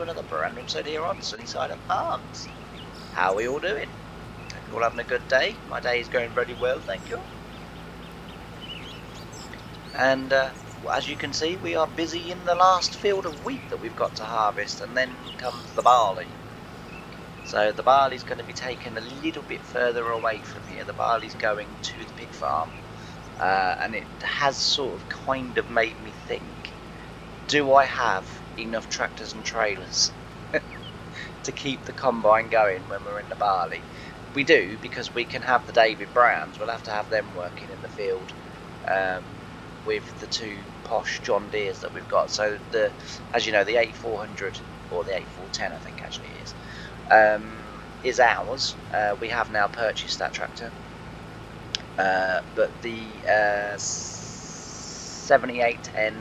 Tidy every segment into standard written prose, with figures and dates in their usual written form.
to another brand new episode here on Sunnyside Farms. How are we all doing? Hope you're all having a good day. My day is going very well, thank you. And as you can see, we are busy in the last field of wheat that we've got to harvest, and then comes the barley. So the barley's going to be taken a little bit further away from here. The barley's going to the pig farm, and it has sort of kind of made me think, do I have enough tractors and trailers to keep the combine going when we're in the barley? We do, because we can have the David Browns. We'll have to have them working in the field with the two posh John Deeres that we've got. So as you know, the 8400 or the 8410, I think actually is ours. We have now purchased that tractor, but the 7810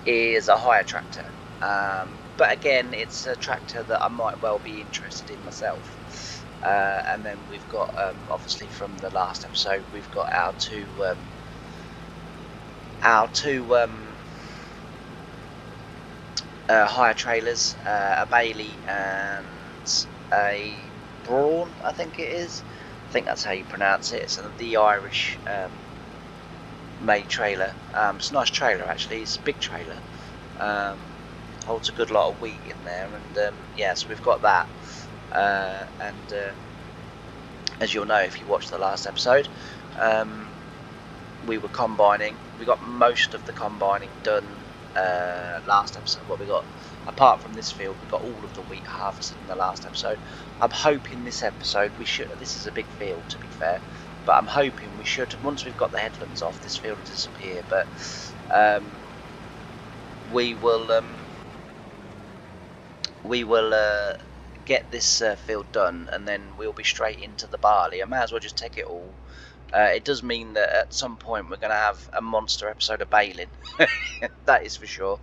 is a hire tractor, but again, it's a tractor that I might well be interested in myself. And then we've got obviously from the last episode, we've got our two hire trailers, a Bailey and a Brawn, I think it is. I think that's how you pronounce it. It's the Irish made trailer. It's a nice trailer actually. It's a big trailer. Holds a good lot of wheat in there, and yeah, so we've got that. And as you'll know if you watched the last episode, we were combining. We got most of the combining done last episode. What we got, apart from this field, we got all of the wheat harvested in the last episode. I'm hoping this episode we should. This is a big field, to be fair, but I'm hoping we should, once we've got the headlands off, this field will disappear. But we will get this field done, and then we'll be straight into the barley. I might as well just take it all. It does mean that at some point we're going to have a monster episode of baling. That is for sure,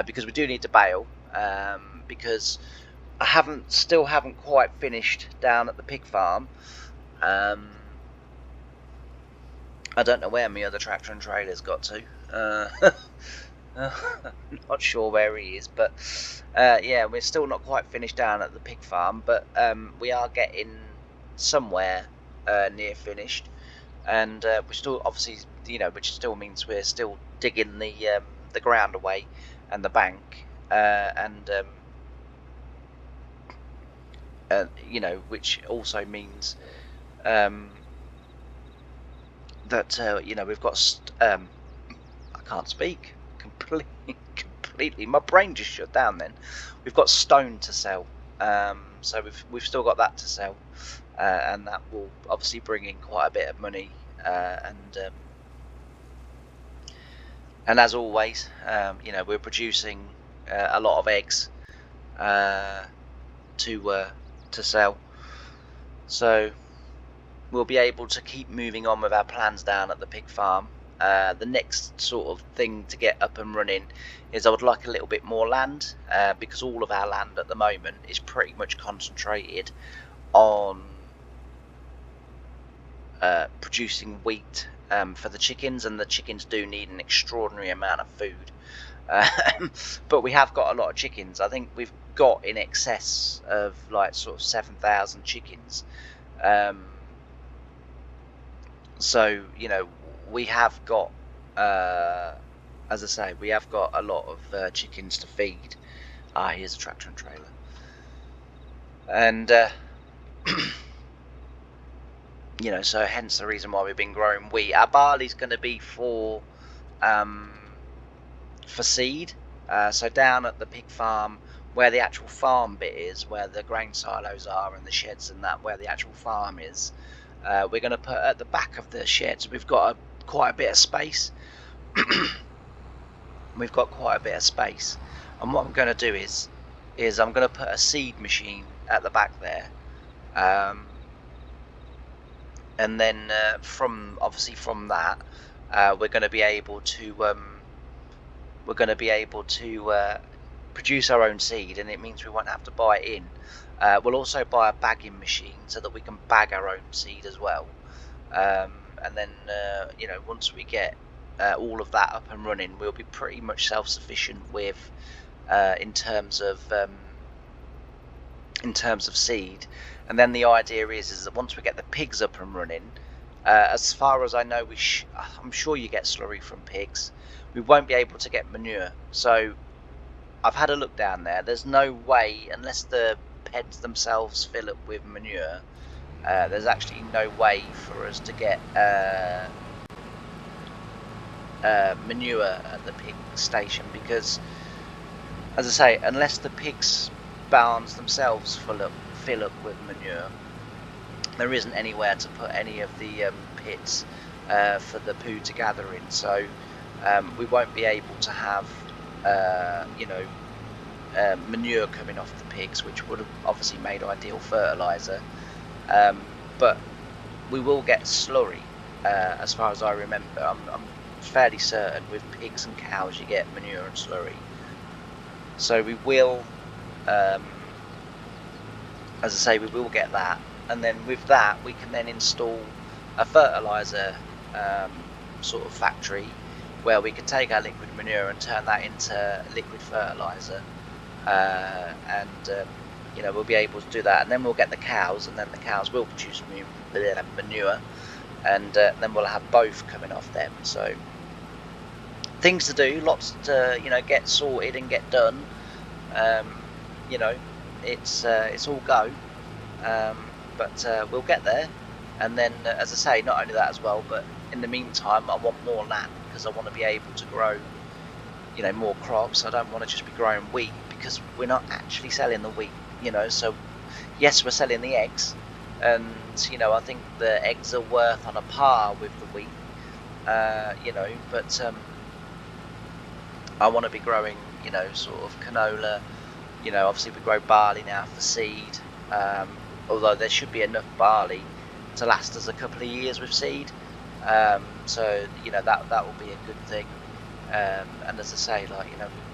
because we do need to bale, because I still haven't quite finished down at the pig farm. I don't know where my other tractor and trailer's got to. Not sure where he is, but yeah, we're still not quite finished down at the pig farm, but we are getting somewhere near finished. And we're still, obviously, which still means we're still digging the ground away and the bank, and which also means that we've got I can't speak completely. My brain just shut down. Then we've got stone to sell, so we've still got that to sell. And that will obviously bring in quite a bit of money, and as always, we're producing a lot of eggs to sell, so we'll be able to keep moving on with our plans down at the pig farm. The next sort of thing to get up and running is I would like a little bit more land, because all of our land at the moment is pretty much concentrated on producing wheat for the chickens, and the chickens do need an extraordinary amount of food. But we have got a lot of chickens. I think we've got in excess of like sort of 7,000 chickens. So we have got, as I say, we have got a lot of chickens to feed. Here's a tractor and trailer, and so hence the reason why we've been growing wheat. Our barley's going to be for seed. So down at the pig farm, where the actual farm bit is, where the grain silos are and the sheds and that, where the actual farm is, we're going to put at the back of the sheds. We've got quite a bit of space. We've got quite a bit of space, and what I'm going to do is I'm going to put a seed machine at the back there. And then from that, we're going to be able to produce our own seed, and it means we won't have to buy it in. We'll also buy a bagging machine so that we can bag our own seed as well. And then once we get all of that up and running, we'll be pretty much self-sufficient with in terms of in terms of seed. And then the idea is that once we get the pigs up and running, as far as I know, I'm sure you get slurry from pigs. We won't be able to get manure. So I've had a look down there. There's no way, unless the pens themselves fill up with manure, there's actually no way for us to get manure at the pig station, because, as I say, unless the pigs' barns themselves fill up with manure, there isn't anywhere to put any of the pits for the poo to gather in. So we won't be able to have manure coming off the pigs, which would have obviously made ideal fertilizer, but we will get slurry, as far as I remember. I'm fairly certain with pigs and cows you get manure and slurry. So we will, as I say, we will get that, and then with that we can then install a fertilizer sort of factory where we can take our liquid manure and turn that into liquid fertilizer, and we'll be able to do that, and then we'll get the cows, and then the cows will produce manure, and then we'll have both coming off them. So things to do, lots to get sorted and get done. It's all go, but we'll get there. And then, as I say, not only that as well, but in the meantime, I want more land, because I want to be able to grow, more crops. I don't want to just be growing wheat, because we're not actually selling the wheat. So yes, we're selling the eggs, and I think the eggs are worth on a par with the wheat. But I want to be growing, sort of canola. Obviously we grow barley now for seed, although there should be enough barley to last us a couple of years with seed. So that will be a good thing. And as I say,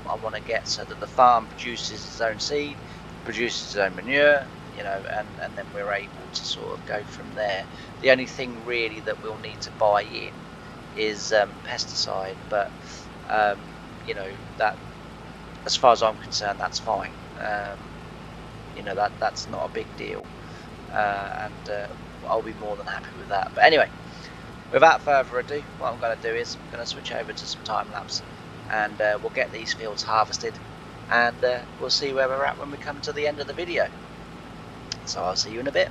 I want to get so that the farm produces its own seed, produces its own manure, and then we're able to sort of go from there. The only thing really that we'll need to buy in is pesticide, but that, as far as I'm concerned, that's fine. That's not a big deal, and I'll be more than happy with that. But anyway, without further ado, what I'm going to do is I'm going to switch over to some time lapse, and we'll get these fields harvested, and we'll see where we're at when we come to the end of the video. So I'll see you in a bit.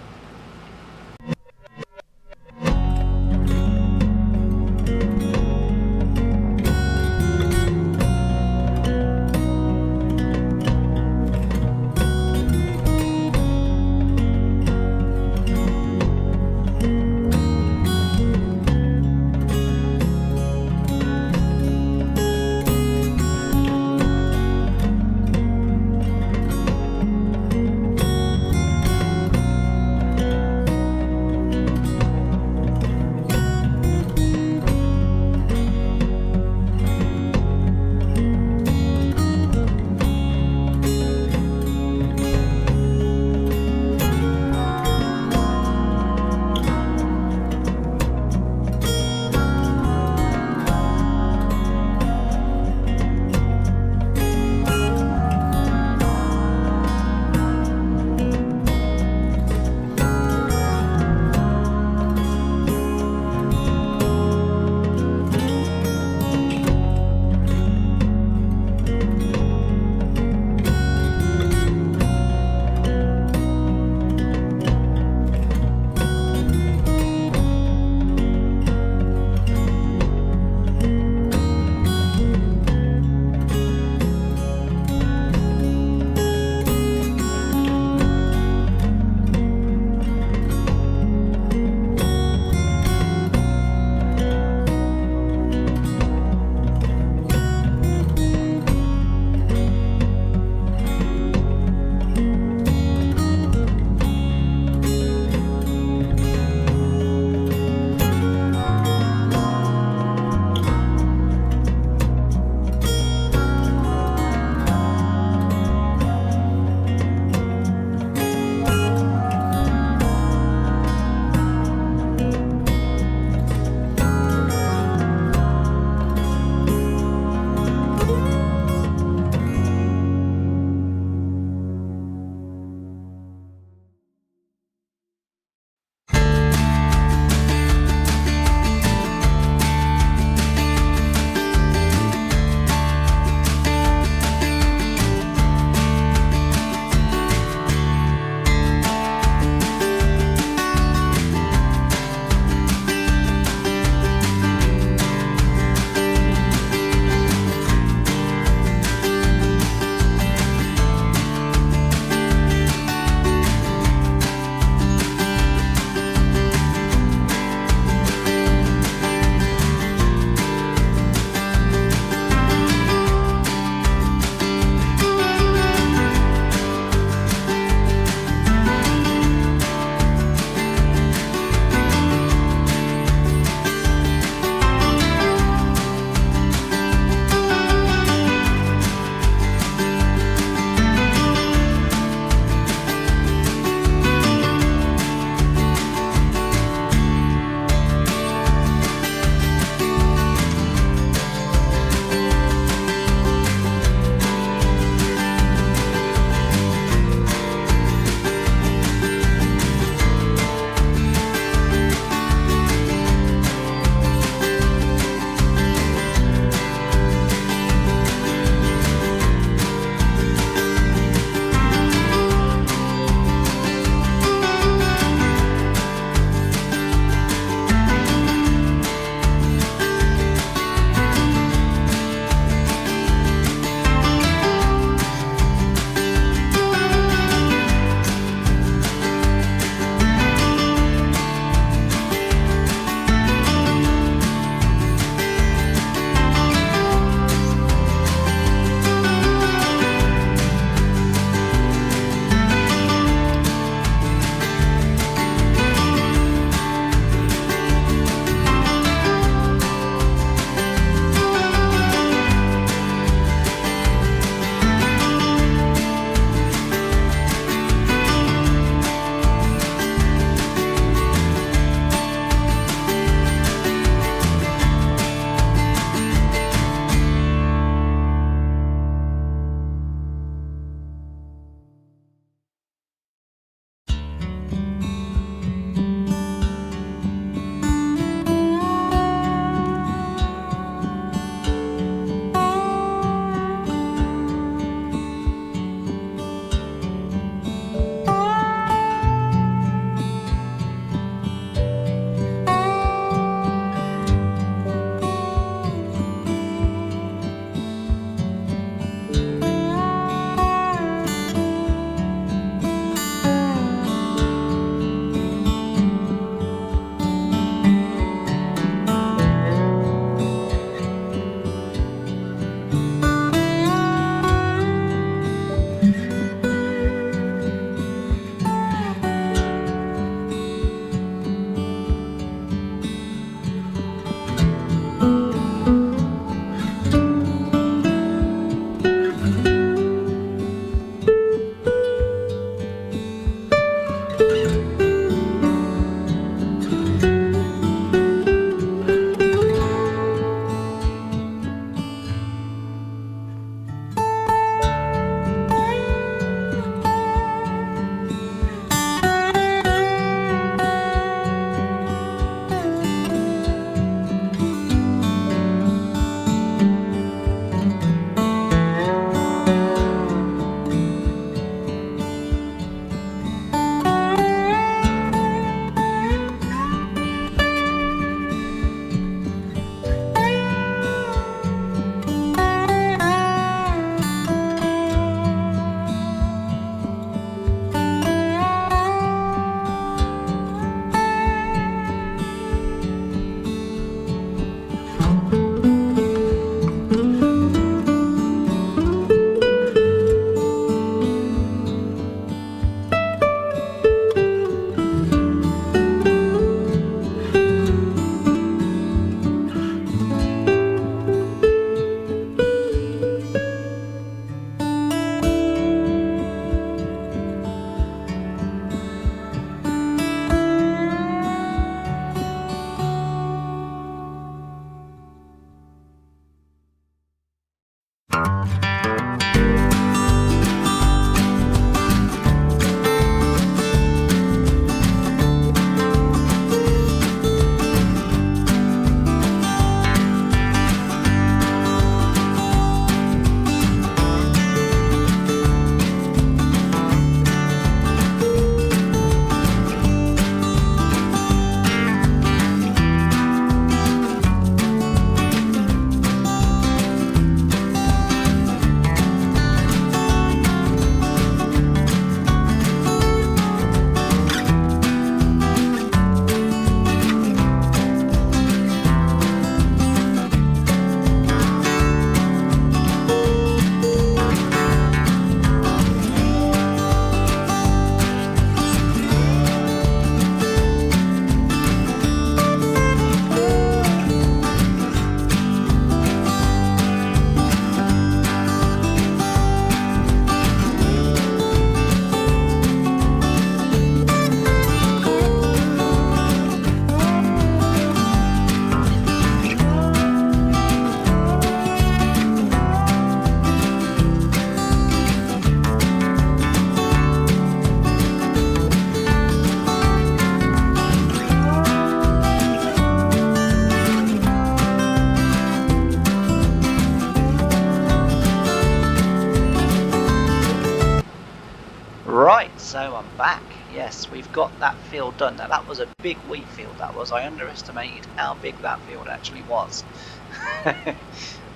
we've got that field done. Now that was a big wheat field, that was. I underestimated how big that field actually was.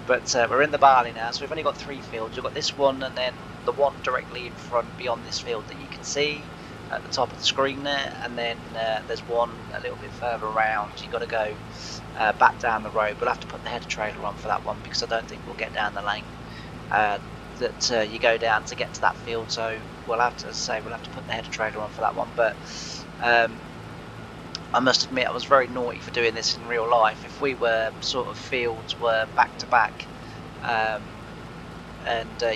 But we're in the barley now, so we've only got 3 fields. We've got this one and then the one directly in front beyond this field that you can see at the top of the screen there, and then there's one a little bit further around. You've got to go back down the road. We'll have to put the header trailer on for that one because I don't think we'll get down the lane that you go down to get to that field, so we'll have to, as I say, we'll have to put the header trailer on for that one. But I must admit I was very naughty for doing this in real life. If we were sort of fields were back to back, and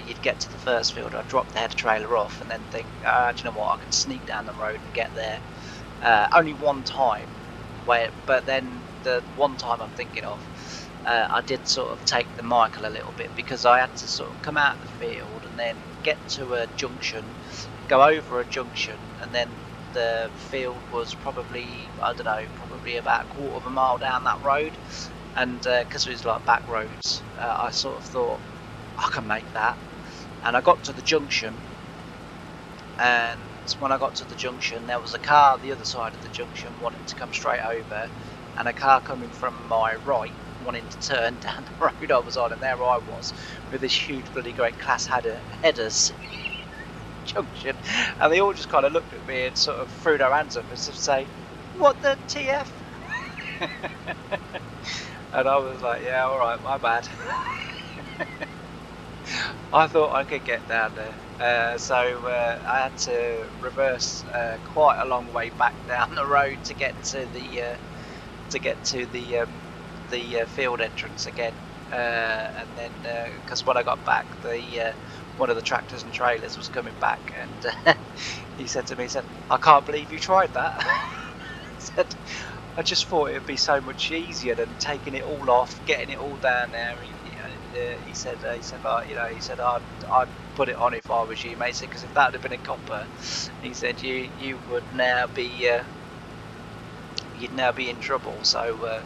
you'd get to the first field, I'd drop the header trailer off and then think, do you know what, I can sneak down the road and get there. Only one time, but then the one time I'm thinking of, I did sort of take the Michael a little bit, because I had to sort of come out of the field and then get to a junction, go over a junction, and then the field was probably, I don't know, probably about a quarter of a mile down that road, and because it was like back roads, I sort of thought I can make that. And I got to the junction, and when I got to the junction there was a car the other side of the junction wanting to come straight over, and a car coming from my right wanting to turn down the road I was on, and there I was with this huge bloody great Claas headers junction, and they all just kind of looked at me and sort of threw their hands up as if to say, what the TF? And I was like, yeah, alright, my bad. I thought I could get down there, so I had to reverse quite a long way back down the road to get to the field entrance again, and then because when I got back, one of the tractors and trailers was coming back, and he said to me, I can't believe you tried that. He said, I just thought it would be so much easier than taking it all off, getting it all down there. He said, I'd put it on if I was you, mate. Because if that had been a copper, he said you would now be you'd now be in trouble. So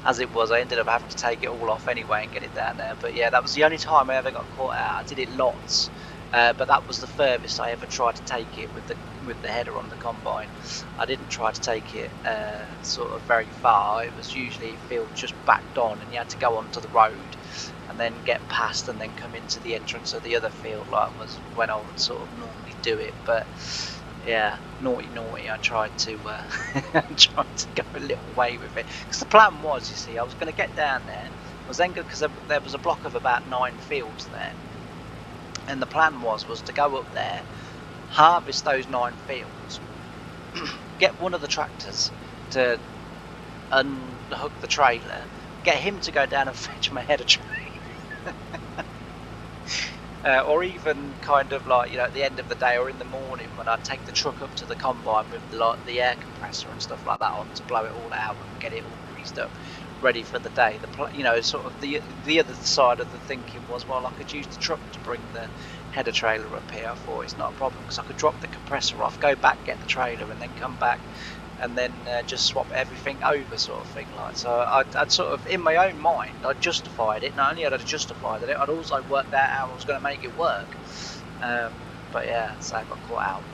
as it was, I ended up having to take it all off anyway and get it down there. But yeah, that was the only time I ever got caught out. I did it lots, but that was the furthest I ever tried to take it with the header on the combine. I didn't try to take it sort of very far. It was usually field just backed on, and you had to go onto the road and then get past and then come into the entrance of the other field, like was when I would sort of normally do it. But yeah, naughty, I tried to go a little way with it, because the plan was, you see, I was going to get down there. I was then good, because there was a block of about 9 fields there, and the plan was to go up there, harvest those 9 fields, get one of the tractors to unhook the trailer, get him to go down and fetch my header trailer. Or even kind of like, you know, at the end of the day or in the morning when I take the truck up to the combine with the air compressor and stuff like that on to blow it all out and get it all greased up, ready for the day. Sort of the other side of the thinking was, well, I could use the truck to bring the header trailer up here. I thought it's not a problem, because I could drop the compressor off, go back, get the trailer, and then come back and then just swap everything over, sort of thing. Like, so I'd sort of, in my own mind, I justified it. Not only had I justified it, I'd also worked out how I was going to make it work. But yeah, so I got caught out.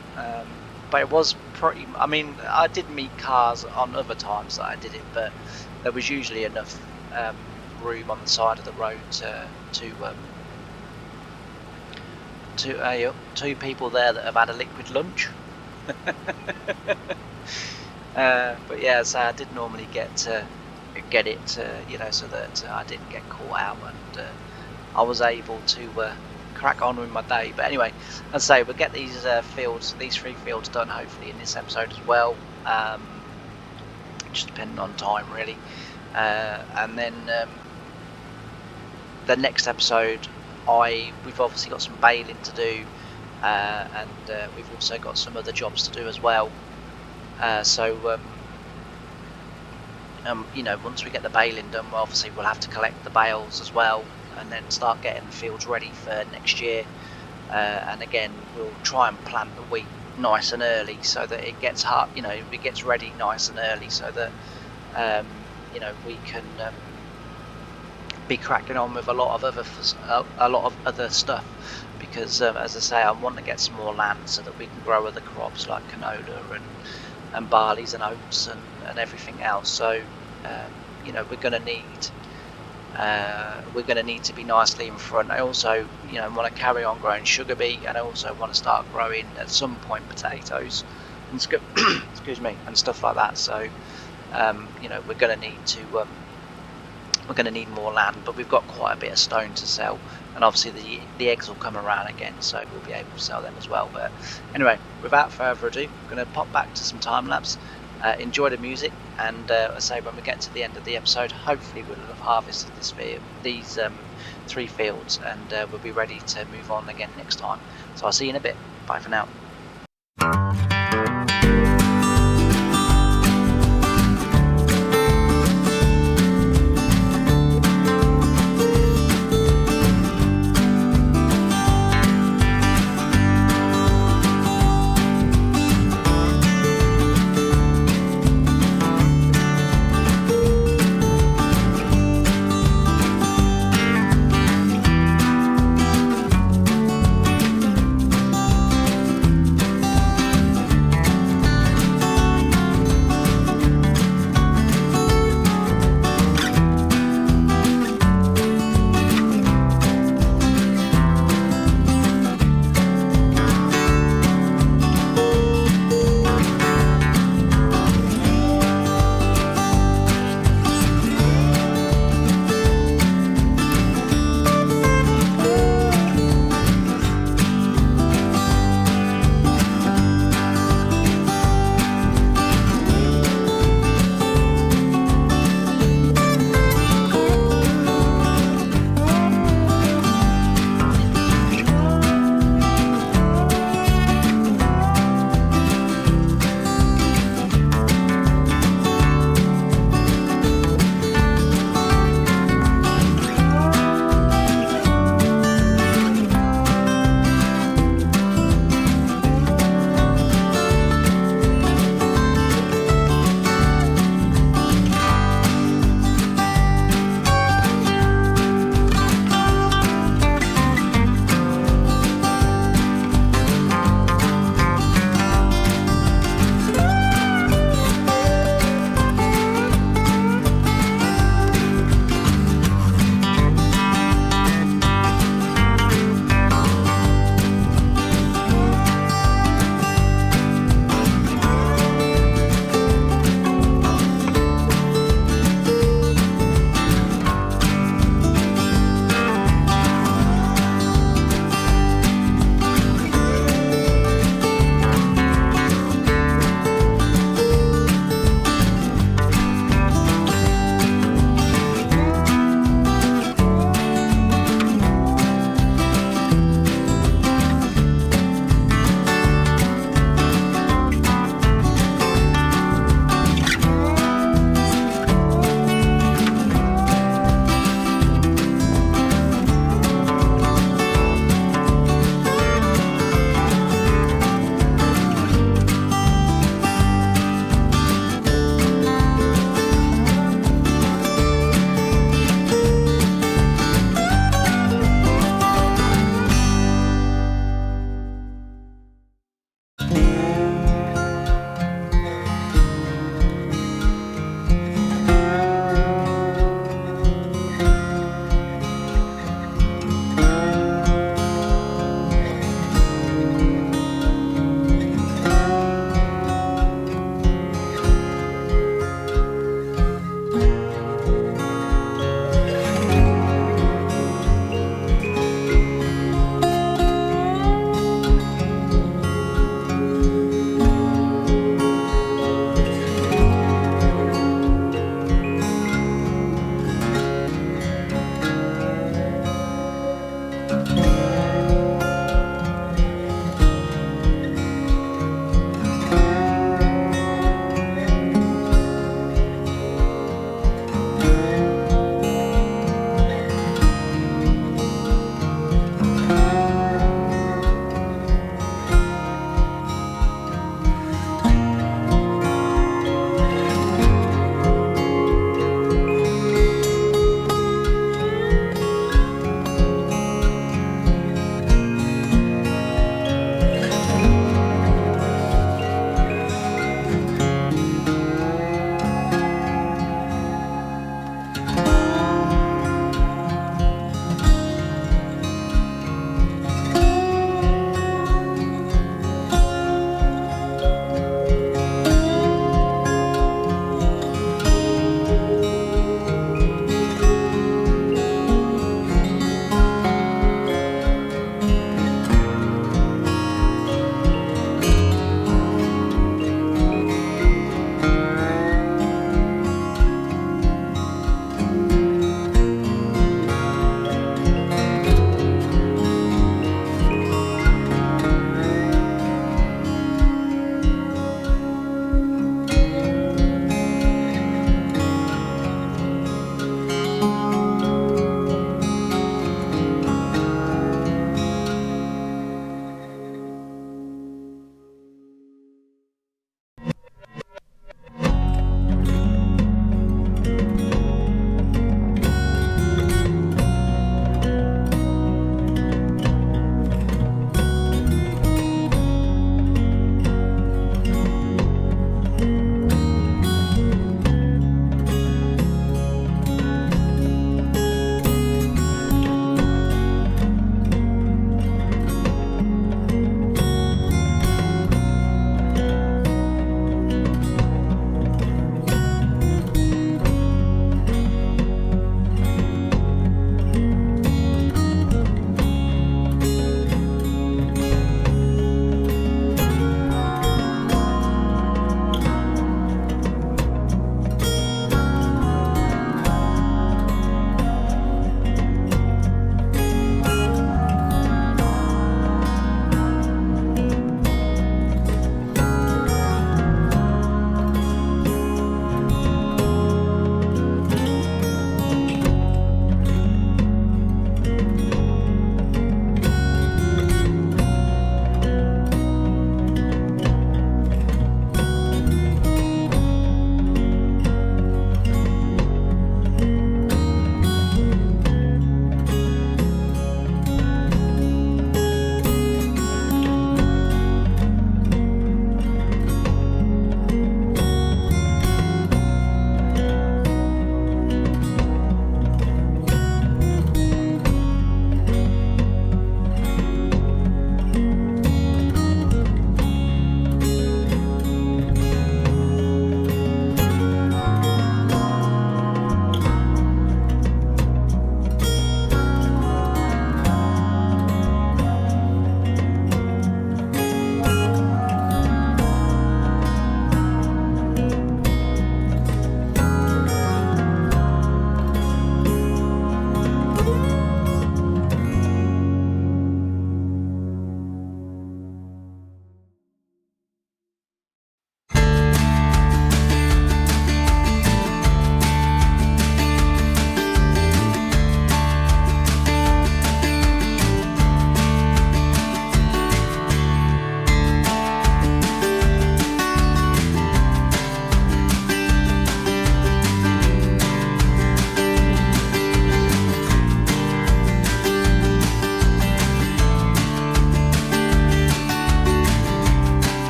But it was pretty, I mean, I did meet cars on other times that I did it, but there was usually enough room on the side of the road to 2 people there that have had a liquid lunch. But yeah, so I did normally get it, you know, so that I didn't get caught out, and I was able to crack on with my day. But anyway, as I say, we'll get these 3 fields done hopefully in this episode as well, just depending on time really, and then the next episode we've obviously got some baling to do, and we've also got some other jobs to do as well. You know, once we get the baling done, obviously we'll have to collect the bales as well, and then start getting the fields ready for next year. And again, we'll try and plant the wheat nice and early, so that it gets hard, you know, it gets ready nice and early, so that you know, we can be cracking on with a lot of other stuff, because as I say, I want to get some more land so that we can grow other crops like canola and barleys and oats and everything else. So you know, we're going to need to be nicely in front. I also, you know, want to carry on growing sugar beet, and I also want to start growing at some point potatoes and excuse me, and stuff like that. So you know, we're going to need more land, but we've got quite a bit of stone to sell, and obviously the eggs will come around again, so we'll be able to sell them as well. But anyway, without further ado, I'm going to pop back to some time lapse, enjoy the music, and I say when we get to the end of the episode, hopefully we'll have harvested these 3 fields, and we'll be ready to move on again next time. So I'll see you in a bit. Bye for now.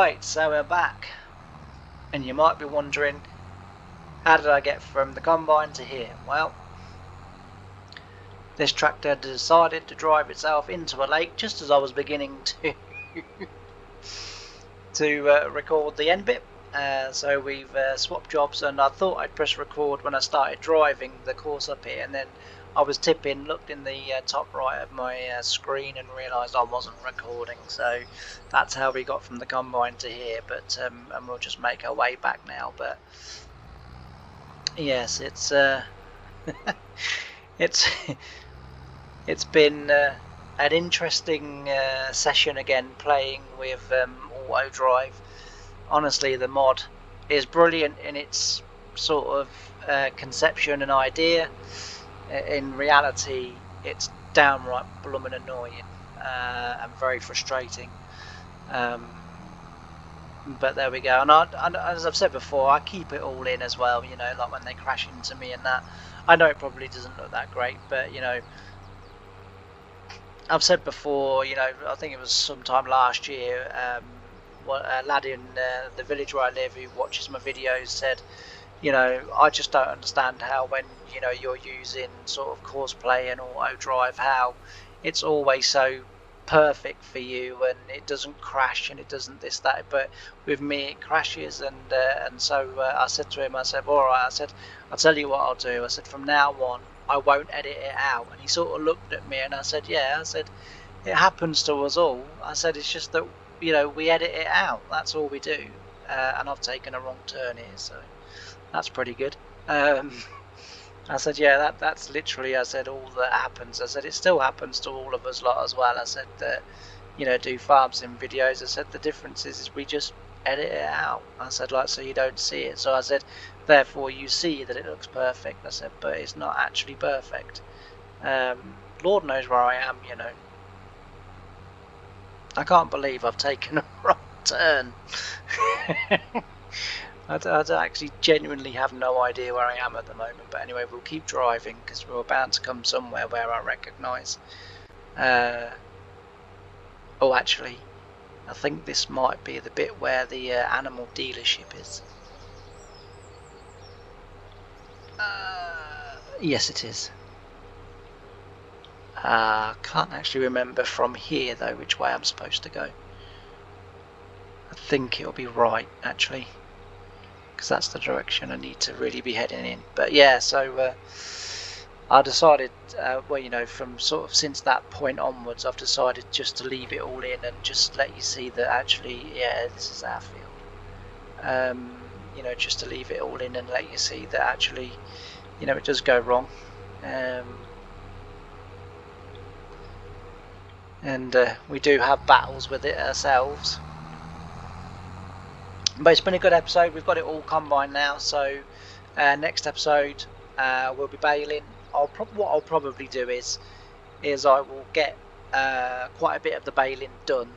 Right, so we're back, and you might be wondering, how did I get from the combine to here? Well, this tractor decided to drive itself into a lake just as I was beginning to record the end bit. So we've swapped jobs, and I thought I'd press record when I started driving the course up here, and then I was tipping, looked in the top right of my screen and realised I wasn't recording. So that's how we got from the combine to here, but and we'll just make our way back now. But yes, it's it's been an interesting session again, playing with auto drive. Honestly, the mod is brilliant in its sort of conception and idea. In reality, it's downright blooming annoying and very frustrating. But there we go. And as I've said before, I keep it all in as well, you know, like when they crash into me and that. I know it probably doesn't look that great, but, you know, I've said before, you know, I think it was sometime last year, a lad in the village where I live who watches my videos said, you know, I just don't understand how when, you know, you're using sort of course play and auto drive, how it's always so perfect for you and it doesn't crash and it doesn't this, that, but with me it crashes. And so I said to him, I said, all right, I said, I'll tell you what I'll do. I said, from now on, I won't edit it out. And he sort of looked at me and I said, yeah, I said, it happens to us all. I said, it's just that, you know, we edit it out. That's all we do. And I've taken a wrong turn here, so that's pretty good. I said, yeah, that's literally, I said, all that happens. I said, it still happens to all of us lot as well. I said that, you know, do farm sim videos. I said, the difference is we just edit it out. I said, like, so you don't see it. So I said, therefore you see that it looks perfect. I said, but it's not actually perfect. Lord knows where I am, you know. I can't believe I've taken a wrong turn. I actually genuinely have no idea where I am at the moment, but anyway, we'll keep driving because we're bound to come somewhere where I recognise. Oh, actually, I think this might be the bit where the animal dealership is. Yes, it is. Can't actually remember from here though which way I'm supposed to go. I think it'll be right, actually, because that's the direction I need to really be heading in. But yeah, so I decided, well, you know, from sort of since that point onwards, I've decided just to leave it all in and just let you see that actually, yeah, this is our field. You know, just to leave it all in and let you see that actually, you know, it does go wrong. And we do have battles with it ourselves. But it's been a good episode. We've got it all combined now. So next episode we'll be baling. What I'll probably do is I will get quite a bit of the baling done,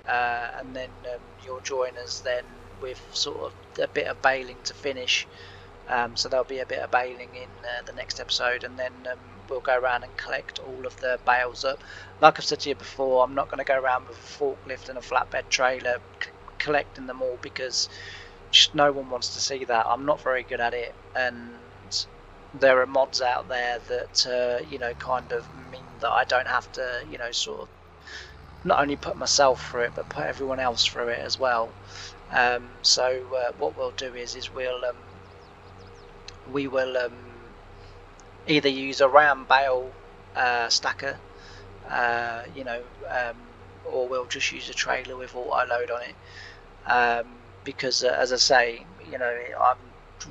and then you'll join us then with sort of a bit of baling to finish. So there'll be a bit of baling in the next episode, and then we'll go around and collect all of the bales up. Like I've said to you before, I'm not going to go around with a forklift and a flatbed trailer collecting them all, because just no one wants to see that. I'm not very good at it, and there are mods out there that you know, kind of mean that I don't have to, you know, sort of not only put myself through it but put everyone else through it as well. So what we'll do is we will either use a ram bale stacker, you know, or we'll just use a trailer with auto load on it, because as I say, you know, I'm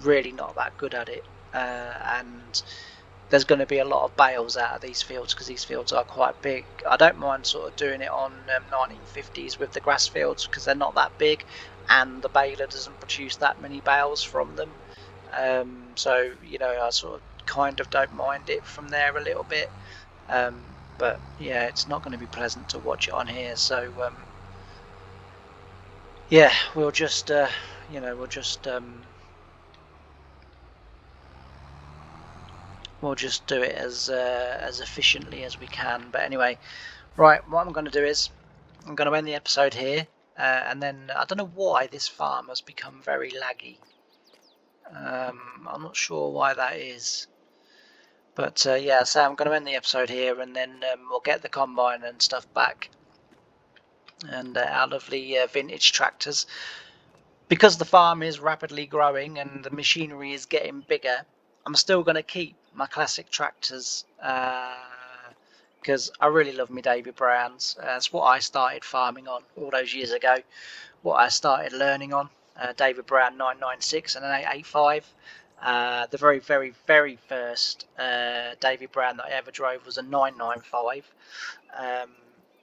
really not that good at it, and there's going to be a lot of bales out of these fields because these fields are quite big. I don't mind sort of doing it on 1950s with the grass fields because they're not that big and the baler doesn't produce that many bales from them. So, you know, I sort of kind of don't mind it from there a little bit, but yeah, it's not going to be pleasant to watch it on here. So yeah, we'll just you know, we'll just do it as efficiently as we can. But anyway, right, what I'm going to do is I'm going to end the episode here. and then I don't know why this farm has become very laggy. I'm not sure why that is. But yeah, so I'm going to end the episode here, and then we'll get the combine and stuff back, and our lovely vintage tractors. Because the farm is rapidly growing and the machinery is getting bigger, I'm still going to keep my classic tractors because I really love my David Browns. It's what I started farming on all those years ago, what I started learning on. David Brown 996 and an 885. The very, very, very first David Brown that I ever drove was a 995,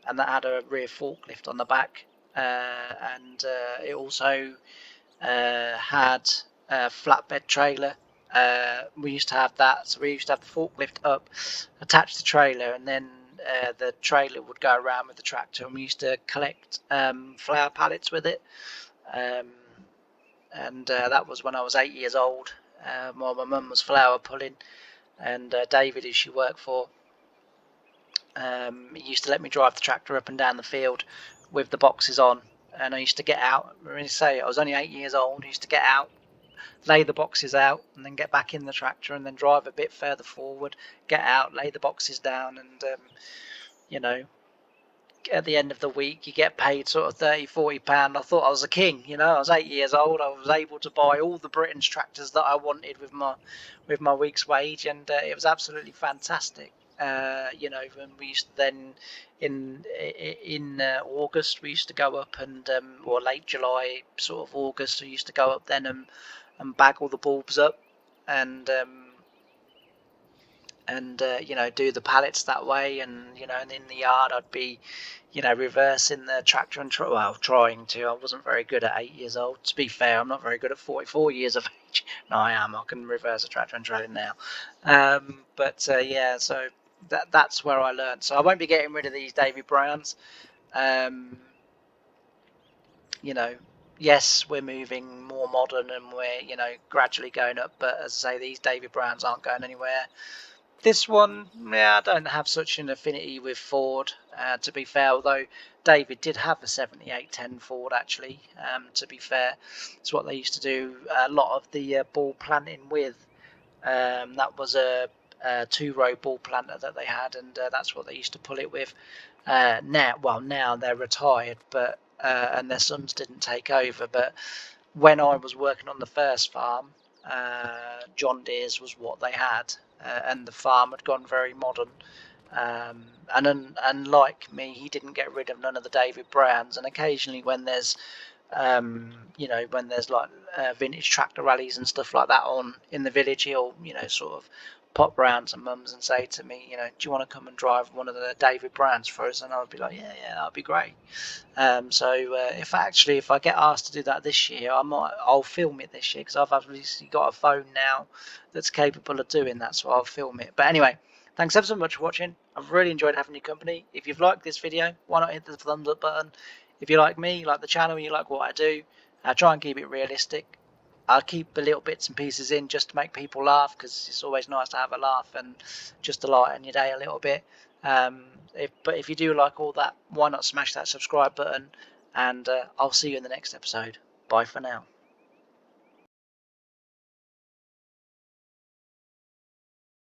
and that had a rear forklift on the back, and it also had a flatbed trailer. We used to have that, so we used to have the forklift up, attach the trailer, and then the trailer would go around with the tractor, and we used to collect flour pallets with it. And that was when I was 8 years old, while my mum was flour pulling, and David, who she worked for, he used to let me drive the tractor up and down the field with the boxes on, and I used to get out. I say I was only 8 years old. I used to get out, lay the boxes out, and then get back in the tractor and then drive a bit further forward, get out, lay the boxes down, and you know, at the end of the week you get paid sort of £30-40. I thought I was a king. I was 8 years old. I was able to buy all the Britain's tractors that I wanted with my week's wage, and it was absolutely fantastic. And we used to then in August we used to go up and or late July, sort of August, we used to go up then and bag all the bulbs up, and do the pallets that way, and and in the yard I'd be reversing the tractor and trying to. I wasn't very good at 8 years old. To be fair, I'm not very good at 44 years of age. No, I am. I can reverse a tractor and trailer now. But yeah, so that's where I learned. So I won't be getting rid of these David Browns. Yes, we're moving more modern and we're gradually going up. But as I say, these David Browns aren't going anywhere. This one, yeah, I don't have such an affinity with Ford, to be fair, although David did have a 7810 Ford, actually, to be fair. It's what they used to do a lot of the ball planting with. That was a two-row ball planter that they had, and that's what they used to pull it with. Now they're retired, but and their sons didn't take over, but when I was working on the first farm, John Deere's was what they had, and the farm had gone very modern. And like me, he didn't get rid of none of the David Browns. And occasionally, when there's when there's like vintage tractor rallies and stuff like that on in the village, he'll sort of pop round to mums and say to me, do you want to come and drive one of the David Browns for us? And I would be like, yeah, that'd be great. So if I get asked to do that this year, I'll film it this year, because I've obviously got a phone now that's capable of doing that, so I'll film it. But anyway, thanks ever so much for watching. I've really enjoyed having your company. If you've liked this video, why not hit the thumbs up button? If you like me, you like the channel, you like what I do, try and keep it realistic. I'll keep the little bits and pieces in just to make people laugh, because it's always nice to have a laugh and just to lighten your day a little bit. But if you do like all that, why not smash that subscribe button, and I'll see you in the next episode. Bye for now.